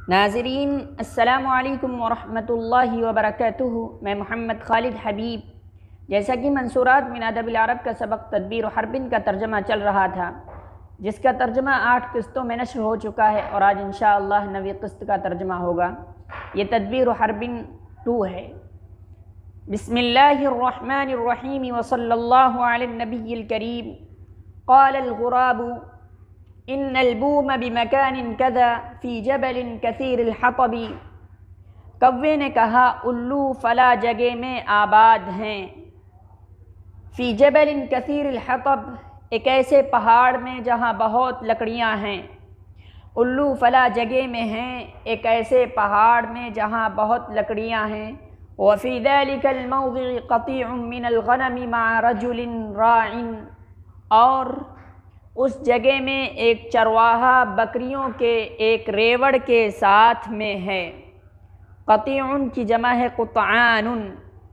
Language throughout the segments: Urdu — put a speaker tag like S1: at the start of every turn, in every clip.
S1: ناظرین السلام علیکم ورحمۃ اللہ وبرکاتہ۔ میں محمد خالد حبیب۔ جیسا کہ منصورات من ادب العرب کا سبق تدبیر حرب کا ترجمہ چل رہا تھا، جس کا ترجمہ 8 قسطوں میں نشر ہو چکا ہے، اور آج انشاءاللہ 9ویں قسط کا ترجمہ ہوگا۔ یہ تدبیر حرب 2 ہے۔ بسم اللہ الرحمن الرحیم وصلی اللہ علی النبی الکریم۔ قال الغراب ان البوم بمکان کذا فی جبل کثیر الحطب۔ کوے نے کہا الو فلاں جگہ میں آباد ہیں، فی جبل کثیر الحطب، ایک ایسے پہاڑ میں جہاں بہت لکڑیاں ہیں۔ الو فلاں جگہ میں ہیں، ایک ایسے پہاڑ میں جہاں بہت لکڑیاں ہیں۔ وفی ذلک الموضع قطیع من الغنم مع رجل راع، اور اس جگہ میں ایک چرواہا بکریوں کے ایک ریوڑ کے ساتھ میں ہے۔ قطیع کی جمع ہے قطعان،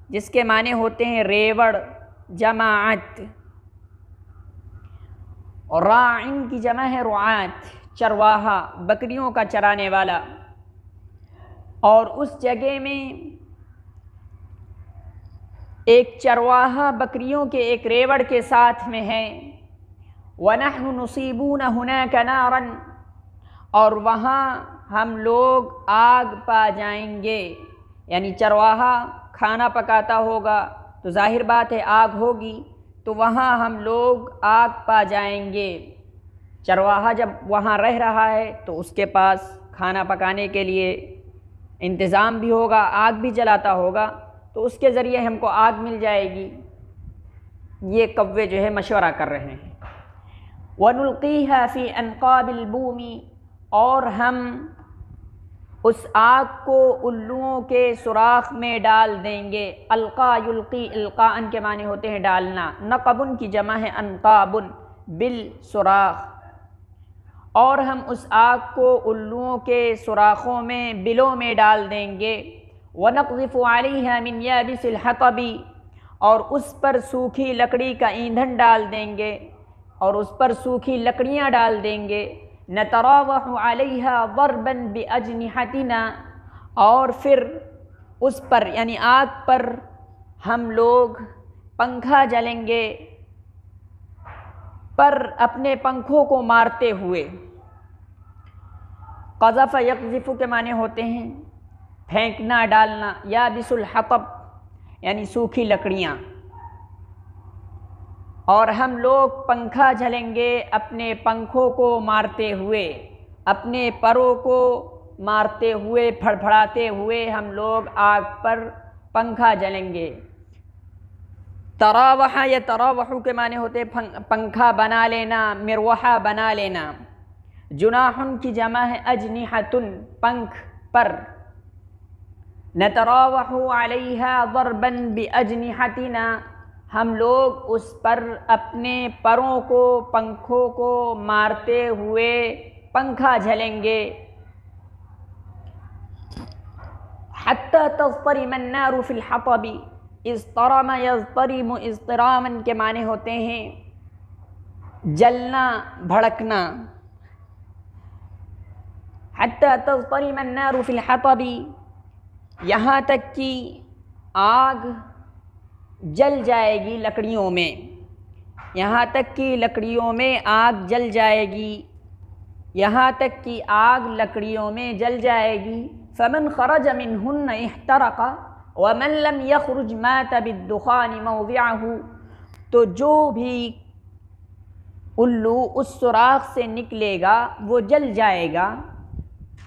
S1: جس کے معنی ہوتے ہیں ریوڑ، جماعت۔ اور راعن کی جمع ہے رعات، چرواہا، بکریوں کا چرانے والا۔ اور اس جگہ میں ایک چرواہا بکریوں کے ایک ریوڑ کے ساتھ میں ہے۔ وَنَحْنُ نُصِيبُونَ هُنَاكَ نَارًا، اور وہاں ہم لوگ آگ پا جائیں گے۔ یعنی چرواہا کھانا پکاتا ہوگا تو ظاہر بات ہے آگ ہوگی، تو وہاں ہم لوگ آگ پا جائیں گے۔ چرواہا جب وہاں رہ رہا ہے تو اس کے پاس کھانا پکانے کے لیے انتظام بھی ہوگا، آگ بھی جلاتا ہوگا، تو اس کے ذریعے ہم کو آگ مل جائے گی۔ یہ کوے جو ہے مشورہ کر رہے ہیں۔ وَنُلْقِيهَا فِي أَنْقَابِ الْبُومِ، اور ہم اس آگ کو الوؤں کے سوراخ میں ڈال دیں گے۔ القا یلقی، القاءً کے معنی ہوتے ہیں ڈالنا۔ نقبٌ کی جمع ہے انقابٌ، بالسوراخ۔ اور ہم اس آگ کو الوؤں کے سوراخوں میں، بلوں میں ڈال دیں گے۔ وَنَقْذِفُ عَلَيْهَا مِنْ يَابِسِ الْحَطَبِ، اور اس پر سوکھی لکڑی کا ایندھن ڈال دیں گے، اور اس پر سوکھی لکڑیاں ڈال دیں گے۔ نَتَرَاوَحُ عَلَيْهَا ضَرْبًا بِأَجْنِحَتِنَا، اور پھر اس پر یعنی آگ پر ہم لوگ پنکھا جلیں گے، پر اپنے پنکھوں کو مارتے ہوئے۔ قذف یقذف کے معنی ہوتے ہیں پھینکنا، ڈالنا۔ یابس الحطب یعنی سوکھی لکڑیاں۔ اور ہم لوگ پنکھا جھلیں گے اپنے پنکھوں کو مارتے ہوئے، اپنے پروں کو مارتے ہوئے، پھڑپھڑاتے ہوئے ہم لوگ آگ پر پنکھا جلیں گے۔ تراوح یا تراوح کے معنی ہوتے پنکھا بنا لینا، مروحہ بنا لینا۔ جناح کی جمع ہے اجنحۃ، پنکھ پر۔ نتراوح علیہا ضربا باجنحتنا، ہم لوگ اس پر اپنے پروں کو، پنکھوں کو مارتے ہوئے پنکھا جھلیں گے۔ حتی تضطرم النار فی الحطب، اضطرم یضطرم اضطراما کے معنی ہوتے ہیں جلنا، بھڑکنا۔ حتی تضطرم النار فی الحطب، یہاں تک کہ آگ جل جائے گی لکڑیوں میں، یہاں تک کہ لکڑیوں میں آگ جل جائے گی، یہاں تک کہ آگ لکڑیوں میں جل جائے گی۔ فمن خرج منہن احترق ومن لم یخرج مات بالدخان موضعہ، تو جو بھی الو اس سوراخ سے نکلے گا وہ جل جائے گا،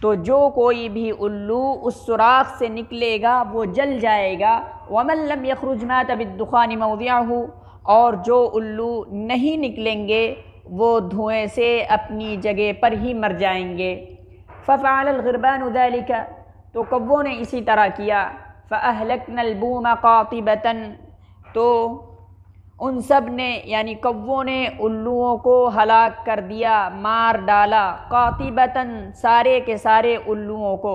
S1: تو جو کوئی بھی الو اس سوراخ سے نکلے گا وہ جل جائے گا۔ ومن لم یخرج مات بالدخان موضعہ، اور جو الو نہیں نکلیں گے وہ دھوئیں سے اپنی جگہ پر ہی مر جائیں گے۔ ففعل الغربان ذلك، تو کووں نے اسی طرح کیا۔ فأهلكنا البوم قاطبة، تو ان سب نے یعنی کووں نے الوؤں کو ہلاک کر دیا، مار ڈالا۔ قاطبۃ، سارے کے سارے الوؤں کو۔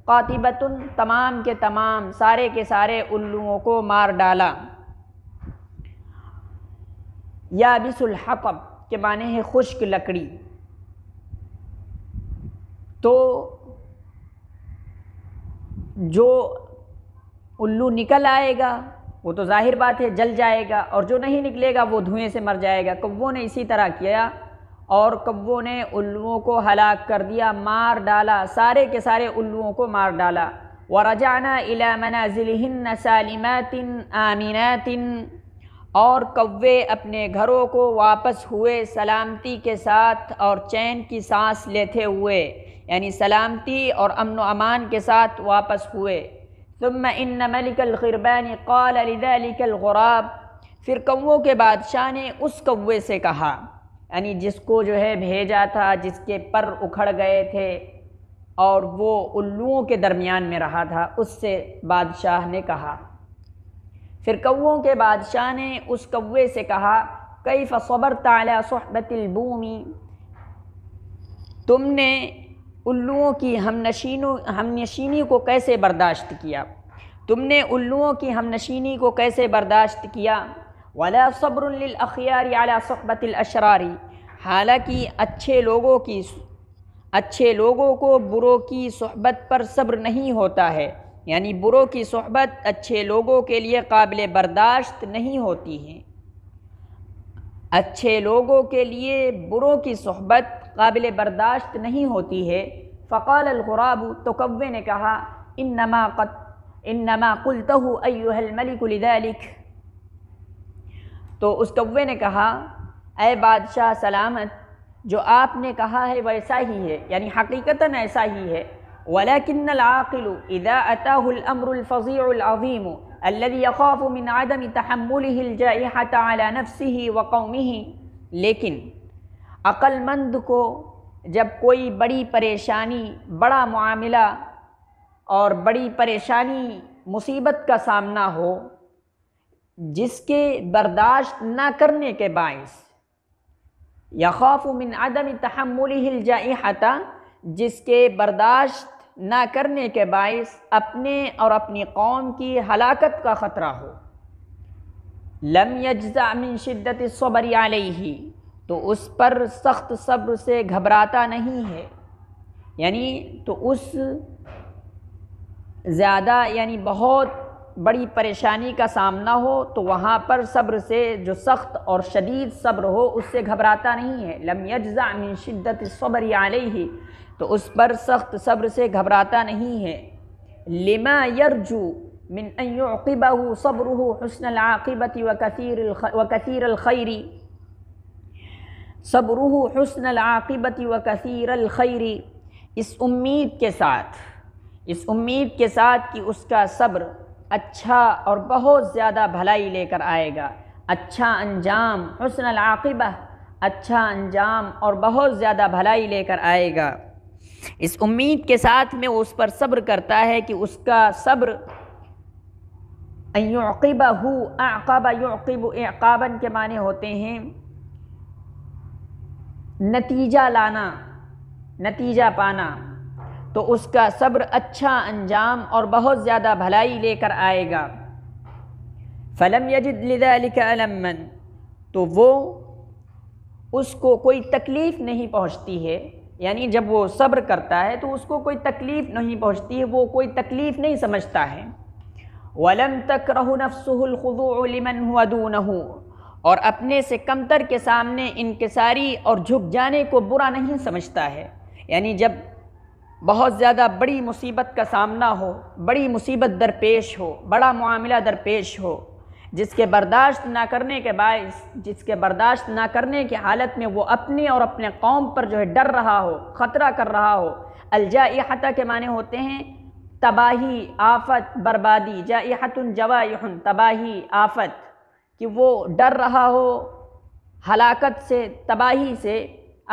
S1: قاطبۃ، تمام کے تمام، سارے کے سارے الوؤں کو مار ڈالا۔ یابس الحطب کے معنی ہے خشک لکڑی۔ تو جو الو نکل آئے گا وہ تو ظاہر بات ہے جل جائے گا، اور جو نہیں نکلے گا وہ دھوئیں سے مر جائے گا۔ کووں نے اسی طرح کیا اور کووں نے الوؤں کو ہلاک کر دیا، مار ڈالا، سارے کے سارے الوؤں کو مار ڈالا۔ وَرَجَعْنَا إِلَى مَنَازِلِهِنَّ سَالِمَاتٍ آمِنَاتٍ، اور کوے اپنے گھروں کو واپس ہوئے سلامتی کے ساتھ اور چین کی سانس لیتے ہوئے، یعنی سلامتی اور امن و امان کے ساتھ واپس ہوئے۔ ثم ان ملک الغربان قال لذلك الغراب، پھر کووں کے بادشاہ نے اس کوے سے کہا، یعنی جس کو جو ہے بھیجا تھا، جس کے پر اکھڑ گئے تھے اور وہ الوؤں کے درمیان میں رہا تھا، اس سے بادشاہ نے کہا، پھر کووں کے بادشاہ نے اس کوے سے کہا، کیف صبرت علی صحبت البوم، تم نے الوؤں کی ہم نشینی کو کیسے برداشت کیا، تم نے الوؤں کی ہم نشینی کو کیسے برداشت کیا۔ ولا صبر للاخیار علی صحبت الاشرار، حالانکہ اچھے لوگوں کو بروں کی صحبت پر صبر نہیں ہوتا ہے، یعنی بروں کی صحبت اچھے لوگوں کے لیے قابل برداشت نہیں ہوتی ہے، اچھے لوگوں کے لیے بروں کی صحبت قابل برداشت نہیں ہوتی ہے۔ فقال الغراب، تو کوے نے کہا، انما قلته ایھا الملک لذلك، تو اس کوے نے کہا، اے بادشاہ سلامت، جو آپ نے کہا ہے ویسا ہی ہے، یعنی حقیقتاً ایسا ہی ہے۔ ولكن العاقل اذا اتاه الامر الفظيع العظيم الذي يخاف من عدم تحمله الجائحة على نفسه وقومه، لیکن عقل مند کو جب کوئی بڑی پریشانی، بڑا معاملہ اور بڑی پریشانی، مصیبت کا سامنا ہو، جس کے برداشت نہ کرنے کے باعث، یخاف من عدم تحملہ الجائحة، جس کے برداشت نہ کرنے کے باعث اپنے اور اپنی قوم کی ہلاکت کا خطرہ ہو، لم یجزع من شدت الصبر علیہ، تو اس پر سخت صبر سے گھبراتا نہیں ہے، یعنی تو اس زیادہ یعنی بہت بڑی پریشانی کا سامنا ہو تو وہاں پر صبر سے، جو سخت اور شدید صبر ہو، اس سے گھبراتا نہیں ہے۔ لم یجزع من شدت الصبر علیہ، تو اس پر سخت صبر سے گھبراتا نہیں ہے۔ لما یرجو من ان یعقبہ صبرہ حسن العاقبۃ وکثیر الخیر، صبرہ حسن العاقبۃ وکثیر الخیر، اس امید کے ساتھ کہ اس کا صبر اچھا اور بہت زیادہ بھلائی لے کر آئے گا، اچھا انجام، حسن العاقبہ، اچھا انجام اور بہت زیادہ بھلائی لے کر آئے گا، اس امید کے ساتھ میں اس پر صبر کرتا ہے کہ اس کا صبر، ان یعقبہ، اعقب یعقب، اعقابا کے معنی ہوتے ہیں نتیجہ لانا، نتیجہ پانا، تو اس کا صبر اچھا انجام اور بہت زیادہ بھلائی لے کر آئے گا۔ فلم یجد لذلک الما، تو وہ اس کو کوئی تکلیف نہیں پہنچتی ہے، یعنی جب وہ صبر کرتا ہے تو اس کو کوئی تکلیف نہیں پہنچتی ہے، وہ کوئی تکلیف نہیں سمجھتا ہے۔ ولم تکرہ نفسہ الخضوع لمن هو دونہ، اور اپنے سے کمتر کے سامنے انکساری اور جھک جانے کو برا نہیں سمجھتا ہے، یعنی جب بہت زیادہ بڑی مصیبت کا سامنا ہو، بڑی مصیبت درپیش ہو، بڑا معاملہ درپیش ہو، جس کے برداشت نہ کرنے کے باعث، جس کے برداشت نہ کرنے کی حالت میں وہ اپنی اور اپنے قوم پر جو ہے ڈر رہا ہو، خطرہ کر رہا ہو۔ الجائحہ کے معنی ہوتے ہیں تباہی، آفت، بربادی، جائحۃ جوائح، تباہی، آفت، کہ وہ ڈر رہا ہو ہلاکت سے، تباہی سے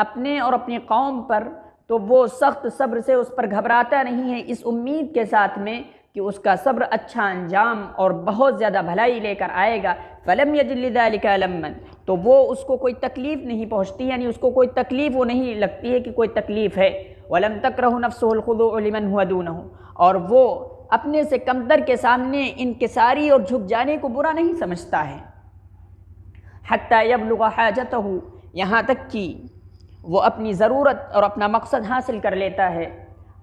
S1: اپنے اور اپنی قوم پر، تو وہ سخت صبر سے اس پر گھبراتا نہیں ہے، اس امید کے ساتھ میں کہ اس کا صبر اچھا انجام اور بہت زیادہ بھلائی لے کر آئے گا۔ فلم یجد لذلک الما، تو وہ اس کو کوئی تکلیف نہیں پہنچتی، یعنی اس کو کوئی تکلیف وہ نہیں لگتی ہے کہ کوئی تکلیف ہے۔ ولم تکرہ نفسہ الخضوع لمن هو دونہ، اور وہ اپنے سے کمتر کے سامنے انکساری اور جھک جانے کو برا نہیں سمجھتا ہے۔ حتی یبلغ حاجتہ، یہاں تک کہ وہ اپنی ضرورت اور اپنا مقصد حاصل کر لیتا ہے۔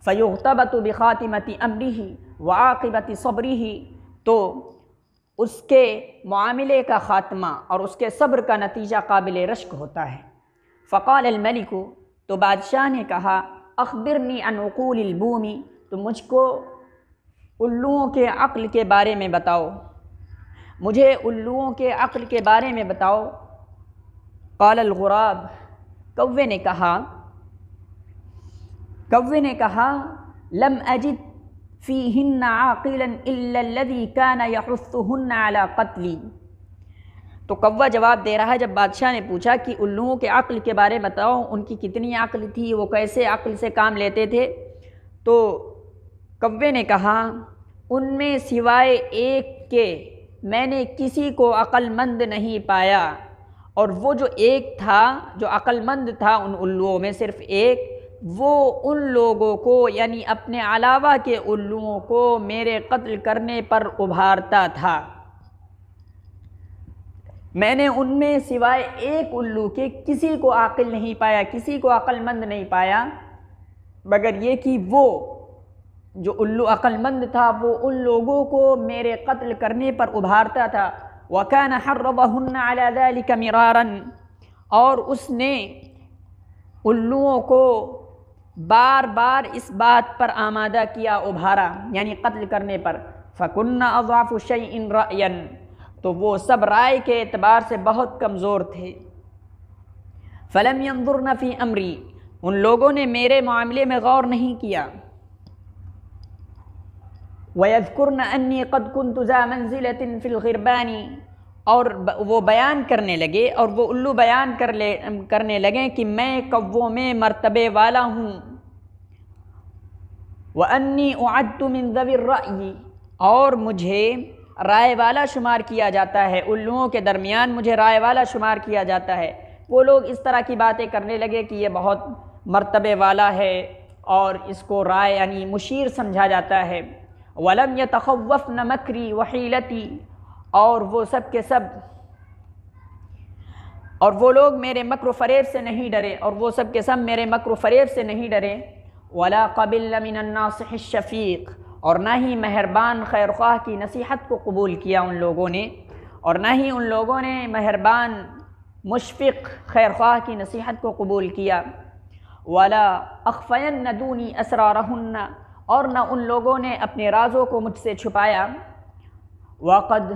S1: فیغتبط بخاتمۃ امرہ، وعاقبۃ صبرہ، تو اس کے معاملے کا خاتمہ اور اس کے صبر کا نتیجہ قابل رشک ہوتا ہے۔ فقال الملک، تو بادشاہ نے کہا، اخبرنی عن عقول البوم، تو مجھ کو الوؤں کے عقل کے بارے میں بتاؤ، مجھے الوؤں کے عقل کے بارے میں بتاؤ۔ قال الغراب، کوے نے کہا لم اجد فیہن عاقلا الا الذی کان یحثہن علی قتلی۔ تو کوا جواب دے رہا ہے، جب بادشاہ نے پوچھا کہ الوؤں کے عقل کے بارے میں بتاؤ، ان کی کتنی عقل تھی، وہ کیسے عقل سے کام لیتے تھے، تو کوے نے کہا ان میں سوائے ایک کے میں نے کسی کو عقل مند نہیں پایا، اور وہ جو ایک تھا جو عقل مند تھا ان الوؤں میں صرف ایک، وہ ان لوگوں کو یعنی اپنے علاوہ کے الوؤں کو میرے قتل کرنے پر ابھارتا تھا۔ میں نے ان میں سوائے ایک الو کے کسی کو عاقل نہیں پایا، کسی کو عقل مند نہیں پایا، مگر یہ کہ وہ جو الو عقل مند تھا وہ ان لوگوں کو میرے قتل کرنے پر ابھارتا تھا۔ وَكَانَ حَرَّضَهُنَّ عَلَى ذَلِكَ مِرَارًا، اور اس نے الوؤں کو بار بار اس بات پر آمادہ کیا، ابھارا یعنی قتل کرنے پر۔ فَكُنَّ أَضْعَفُ شَيْءٍ رَأْيًا، تو وہ سب رائے کے اعتبار سے بہت کمزور تھے۔ فَلَمْ يَنظُرْنَ فِي أَمْرِي، ان لوگوں نے میرے معاملے میں غور نہیں کیا۔ وَيَذْكُرْنَ أَنِّي قَدْ كُنْتُ ذَا مَنْزِلَةٍ فِي الْغِرْبَانِ، اور وہ بیان کرنے لگے اور وہ الو بیان کرنے لگے کہ میں کووں میں مرتبے والا ہوں۔ وَأَنِّي أُعَدُّ مِنْ ذَوِي الرَّأْيِ، اور مجھے رائے والا شمار کیا جاتا ہے، الوؤں کے درمیان مجھے رائے والا شمار کیا جاتا ہے۔ وہ لوگ اس طرح کی باتیں کرنے لگے کہ یہ بہت مرتبے والا ہے اور اس کو رائے یعنی مشیر سمجھا جاتا ہے۔ وَلَمْ يَتَخَوَّفْنَ مَكْرِي وَحِيلَتِي، اور وہ سب کے سب اور وہ لوگ میرے مکر و فریب سے نہیں ڈرے، اور وہ سب کے سب میرے مکر و فریب سے نہیں ڈرے۔ وَلَا قَبِلْنَ مِنَ النَّاصِحِ الشَّفِيقِ، اور نہ ہی مہربان خیر خواہ کی نصیحت کو قبول کیا ان لوگوں نے، اور نہ ہی ان لوگوں نے مہربان مشفق خیر خواہ کی نصیحت کو قبول کیا۔ وَلَا أَخْفَيَنَّ دُونِي أَسْرَارَهُنَّ، اور نہ ان لوگوں نے اپنے رازوں کو مجھ سے چھپایا۔ وَقَدْ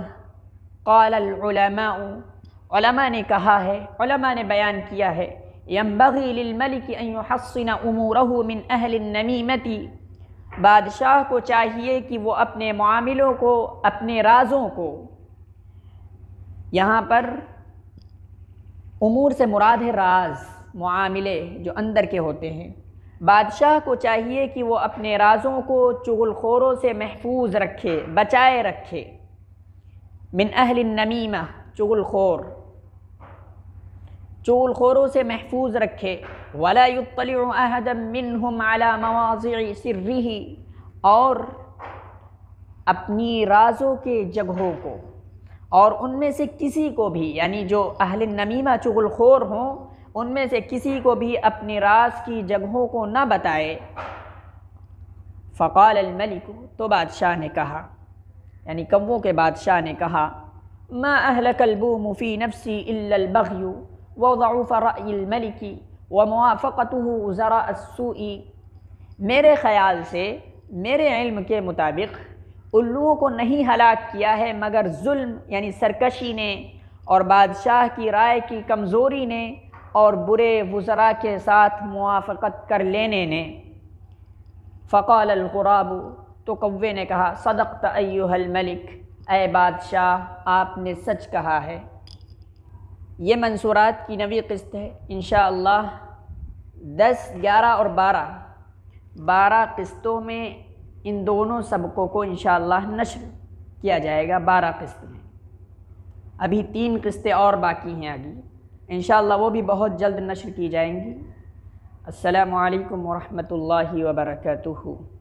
S1: قَالَ الْعُلَمَاءُ، علماء نے کہا ہے، علماء نے بیان کیا ہے، يَنبَغِي لِلْمَلِكِ أَن يُحَصِّنَ أُمُورَهُ مِنْ أَهْلِ النَّمِيمَةِ، بادشاہ کو چاہیے کہ وہ اپنے معاملوں کو، اپنے رازوں کو، یہاں پر امور سے مراد ہے راز، معاملے جو اندر کے ہوتے ہیں۔ بادشاہ کو چاہیے کہ وہ اپنے رازوں کو چغل خوروں سے محفوظ رکھے، بچائے رکھے۔ من اہل النمیمہ، چغل خوروں سے محفوظ رکھے۔ ولا يطلع احدا منهم على مواضع سره، اور اپنی رازوں کے جگہوں کو، اور ان میں سے کسی کو بھی یعنی جو اہل النمیمہ چغل خور ہوں ان میں سے کسی کو بھی اپنے راز کی جگہوں کو نہ بتائے۔ فقال الملک، تو بادشاہ نے کہا یعنی کووں کے بادشاہ نے کہا، ما اہلک البوم فی نفسی الا البغی وضعف رأی الملک وموافقته وزراء السوء، میرے خیال سے، میرے علم کے مطابق الوؤں کو نہیں ہلاک کیا ہے مگر ظلم یعنی سرکشی نے، اور بادشاہ کی رائے کی کمزوری نے، اور برے وزراء کے ساتھ موافقت کر لینے نے۔ فقال الغراب، تو کوے نے کہا، صدقت ایھا الملک، اے بادشاہ آپ نے سچ کہا ہے۔ یہ منصورات کی نویں قسط ہے، انشاءاللہ 10، 11 اور 12 قسطوں میں ان دونوں سبقوں کو انشاءاللہ نشر کیا جائے گا 12 قسط میں۔ ابھی 3 قسطیں اور باقی ہیں آگے، انشاءاللہ وہ بھی بہت جلد نشر کی جائیں گی۔ السلام علیکم ورحمۃ اللہ وبرکاتہ۔